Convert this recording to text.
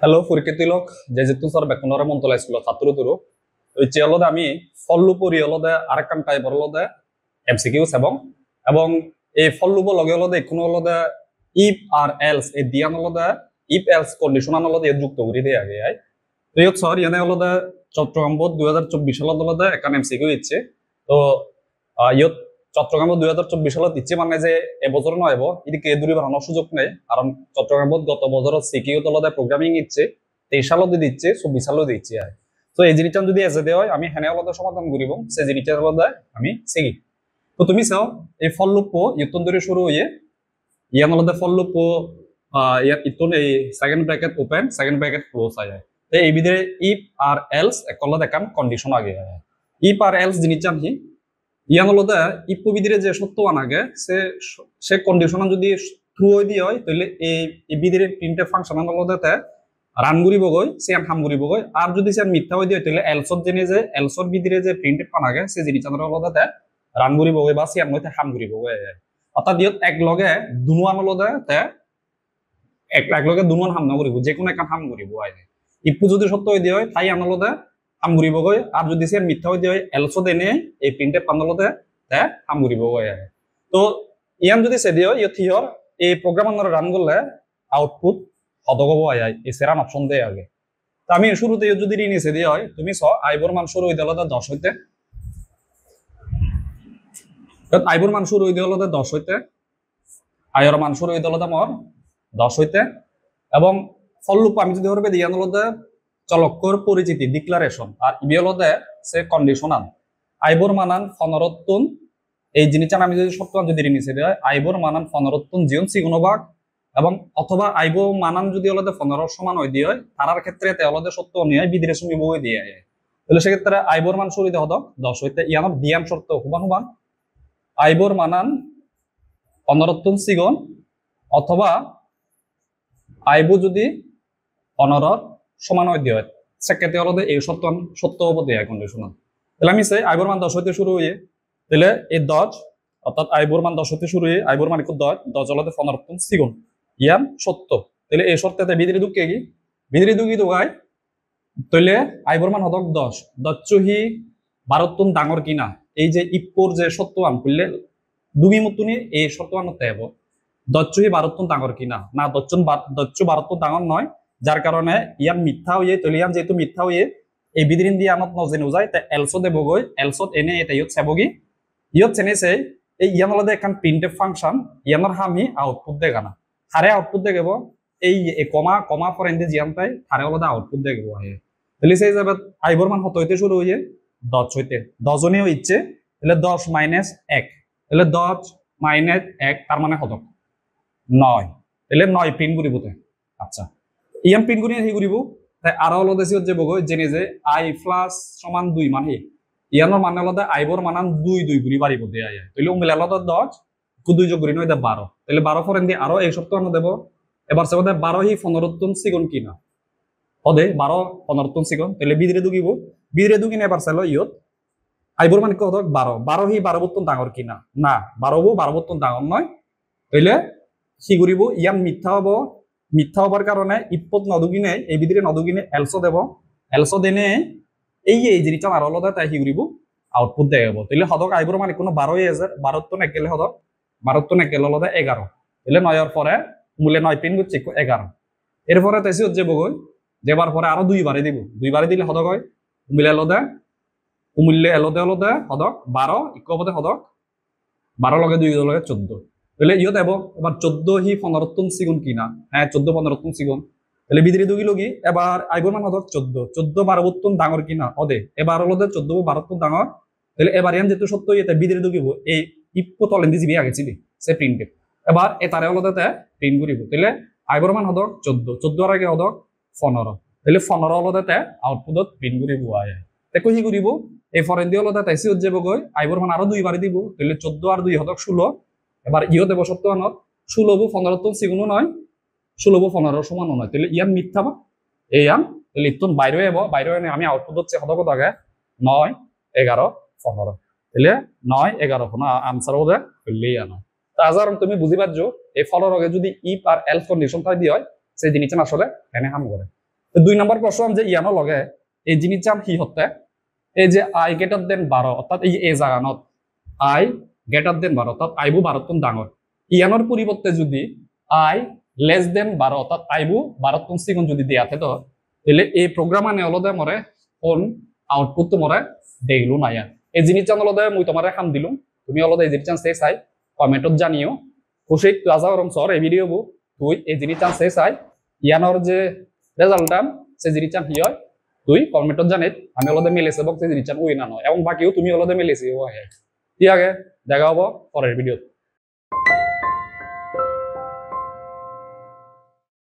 hello পরীক্ষার্থীলোক যে যেহেতু sir বেতনরে মন্তলা school ছাত্র তুরু ওই চেলদে আমি ফল্লুপরি হলদে আরেকখান টাইপর হলদে এমসিকিউস এবং এই ফল্লুপ লগে হলদে এখন হলদে ইফ আর এলস এই দিয়ান হলদে ইফ এলস কন্ডিশনাল হলদে যুক্ত করে দিয়ে আগে আই তো ইয়ত স্যার ইয়ানে হলদে চট্টগ্রাম বোর্ড 2024 সালত হলদে একান এমসিকিউ ইচ্ছে তো ইয়ত চট্টগ্রাম 2024 সালত ইচ্ছে মানে যে এবছর নয় এদিকে দূরে বাড়ানোর সুযোগ নেই কারণ চট্টগ্রাম গত বছর সিকিউ তলদে প্রোগ্রামিং ইচ্ছে 23 সালত দিচ্ছে 24 সালত দিচ্ছে আর তো এই জিনিসটা যদি এসে দেওয়া হয় আমি হেনে আলাদা সমাধান করিব সে জিনিসটা আলাদা আমি শিখি তো তুমি চাও এই ফল লুপ ইতন ধরে শুরু হয়ে ইয়ান আলাদা ফল লুপ ইতন এই second bracket open second bracket close হয় তো এই ভিতরে ইফ আর এলস একলা দেখান কন্ডিশন আগে ইফ আর এলস জিনিসটা কি ইয়ান আলাদা ইফ বিধিরে যে সত্য আনাগে সে কন্ডিশন যদি ট্রু হয়ে দিয়ে হয় তাহলে এই বিধিরে প্রিন্টে ফাংশন আলাদাতে রান করিব গই সে হাম করিব গই আর যদি সে মিথ্যা হয়ে দিয়ে তাহলে এলসত জেনে যে এলসত বিধিরে যে প্রিন্টে পানাগে সে জিনিস আলাদাতে রান করিব গই বা সে মধ্যে হাম করিব গই অর্থাৎ দিয়ত এক লগে দুনুয়ান আলাদাতে এক লগে দুনুয়ান হাম না করিব যে কোনো একটা হাম করিব আইনে ইপু যদি সত্য হয়ে দিয়ে হয় তাই আনালদে হাম করিব গই আর যদি সে মিথ্যা হয়ে দিয়ে হয় এলসত এনে এই প্রিন্টে পানালদে তে হাম করিব গই তো ইয়ান যদি সে দিয়ে ইয়ত হিয়র এই প্রোগ্রাম আমরা রান করলে আউটপুট অদগব আয় এই সেরান অপশন দেয় আগে তো আমি শুরুতে যদি নিচে দিয়ে হয় তুমি আইবর মান শুরু হইতে হলো 10 হইতে আইবর মান শুরু হইতে হলো 10 হইতে আয়র মান শুরু হইতে হলো মোর 10 হইতে এবং ফললুপ আমি যদি ধরবে দিয়ে হলো চলক্কর পরিচিতি ডিক্লারেশন আর ইবি হলো সে কন্ডিশনাল আইবর মানান ফনরত্তুন এই জিনিসটা আমি যদি সত্য যদি নিচে দিয়ে হয় আইবর মানান ফনরত্তুন জীবন সিগুণবাগ এবং অথবা আইব মানান যদি হলো 15 সমান হয়ে দিয়ে হয় তার ক্ষেত্রে হলো সত্য নিয়ে বিধিরে সঙ্গে বই দিয়ে তাহলে সেক্ষেত্রে আইবর মান শুরু হতে 10 হইতে ইয়ানোর দিয়ান শর্ত হুবান আইবর মানান 15 সিগন অথবা আইব যদি 15 সমান হয়ে দিয়ে হয় সেক্ষেত্রে হলো এই সত্য হবো দেয় কন্ডিশনাল তাহলে আমি চাই আইবর মান 10 হইতে শুরু হয়ে তাহলে এই 10 অর্থাৎ আইবর মান 10 হতে শুরু হয়ে আইবর মান 10 হলো 15 সিগন ইয়ান সত্য তাহলে এই শর্তে বিধিরে ঢুকে কি বিধিরে ঢুকি ঢুকায় তাহলে আইবর মান হদক 10 দচ্চহি 12 ডাঙর কিনা এই যে ইপোর যে সত্যবান করলে দুমি মতুনি এই সত্যবান হতে হবো দচ্চহি 12 ডাঙর কিনা না দচ্চ 12 ডাঙর নয় যার কারণে ইয়ান মিথ্যা হয়ে তাহলে ইয়ান যেহেতু মিথ্যা হয়ে এই বিধিরিন দিয়ে আমার নজেনো যায় তাই এলসো দেবো গই এলসত এনে এটা ইয়ত সেবগি ইয়ত চেনেছে এই ইয়ান আলাদা এখন প্রিন্টে ফাংশন ইয়ানোর হামি আউটপুট দেগা না হারে আউটপুট দেখাব এই কমা কমা ফরেন্দি জিয়ান তাই হারে আলাদা আউটপুট দেখাবো তাহলে সেই যাবে আইবর মান হত হইতে শুরু হয়ে 10 হইতে 10 জনেও ইচ্ছে তাহলে 10 মাইনাস 1 তাহলে 10 মাইনাস 1 তার মানে কত 9 তাহলে 9 প্রিন্ট করিব আচ্ছা ইয়ান প্রিন্ট করি হি করিব তাই আর হলো দেশি যে বগো জেনে যে i প্লাস সমান 2 মানে ইয়ানোর মানে আলাদা আইবর মানান 2 ঘুরি বাড়িব দেয়া তাহলে মিলে আলাদা 10 2 যোগ করি নয় 12 তাহলে 12 ফরেন দিয়ে আরো এই সপ্তাহ আমরা দেব এবার সে 12 হি 15 সিগন কিনা হদে 12 15 সিগন তাহলে বিদিরে দুগিব বিদিরে দুগিনে এবার চাইলো ইয়ত আইবর মানে কত 12 হি 12 ডাঙর কিনা না 12 ডাঙর নয় তাহলে কি করিব ইয়ান মিথ্যা হবার কারণে ইপত নদুগিনে এই বিদিরে নদুগিনে এলসো দেব এলসো দেনে এই জিনিসটা আর আলাদা তাই কি করিব আউটপুট দেখাবো তাহলে হদক আইবর মানে কোনো 12 তো একেলে হদক 12 তো একেলে আলাদা 11 তাহলে 9 পরে মূলে 9 পিন করছে 11 এরপরে তাইছি যে বগই যেবার পরে আরো 2 বারে দিব 2 বারে দিলে হদক হয় মিলে আলাদা মূল্যে আলাদা হদক 12 ইকবতে হদক 12 লগে 2 লগে 14 তাহলে ইয় দেব এবার 14 হি 15 সিগুন কিনা হ্যাঁ 14 15 সিগুন তাহলে বিদিরে দুগি লগি এবার আইবর মান হদক 14 12 ডাঙর কিনা অদে এবার হলো 14 12 ডাঙর তাহলে এবার ইয়ান যেহেতু সত্য এটা বিদিরে দুগিব এই ইপো তলেন দি জিবি আগে ছিলি সে প্রিন্টে এবার এটারে হলো প্রিন্ট করিব তাহলে আইবর মান হদক 14 আর আগে হদক 15 তাহলে 15 হলো আউটপুটত প্রিন্ট করিব আয় দেখো কি করিব এই ফরেন দি হলো তাইছি হচ্ছে বগই আইবর মান আরো 2 বারে দিব তাহলে 14 আর 2 হদক 16 এবার ইও দেব সত্যবানত 16 15 সিগুনো নয় 16 15 সমান নয় তাহলে ইয়ান মিথ্যা বা এই আম তাহলে ইতন বাইরে হইব বাইরে হইনে আমি আউটপুট হচ্ছে কত কত আগে 9 11 15 তাহলে 9 11 কোন আনসার হবে হইলেই আনা তাজার তুমি বুঝি পারছো এই ফলর আগে যদি ইফ আর এলস কন্ডিশন তাই দি হয় সেই জিনিসটা আসলে এনে হাম করে 2 নম্বর প্রশ্ন যে ইয়ানো লগে এই জিনিস চাম হি হতে এই যে আই গ্রেটার দেন 12 অর্থাৎ এই এ জাগানত আই গ্রেটার দেন 12 অর্থাৎ আইবু 12 তুন ডাঙর ইয়ানোর পরিবর্তে যদি আই লেস দেন 12 অর্থাৎ আইবু 12 তুন সিগুন যদি দেয়া থাকে তো তাহলে এই প্রোগ্রাম আনে হলদে মরে কোন আউটপুট তো মরে দেইলু না ইয়ান এই জিনিস চান হলদে মুই তোমারে খাম দিলুম তুমি হলদে এই জিনিস চান সে চাই কমেন্টত জানিও খুশি তুই রম সর এই ভিডিও বু তুই এই জিনিস চান সে চাই ইয়ানোর যে রেজাল্টটা সে জিনিস চান হি হয় তুই কমেন্টত জানিত আমি হলদে মেলেছে বক সে জিনিস চান উই না নয় এবং বাকিও তুমি হলদে মেলেছি ও ঠিক আছে দেখা হবো পরের ভিডিও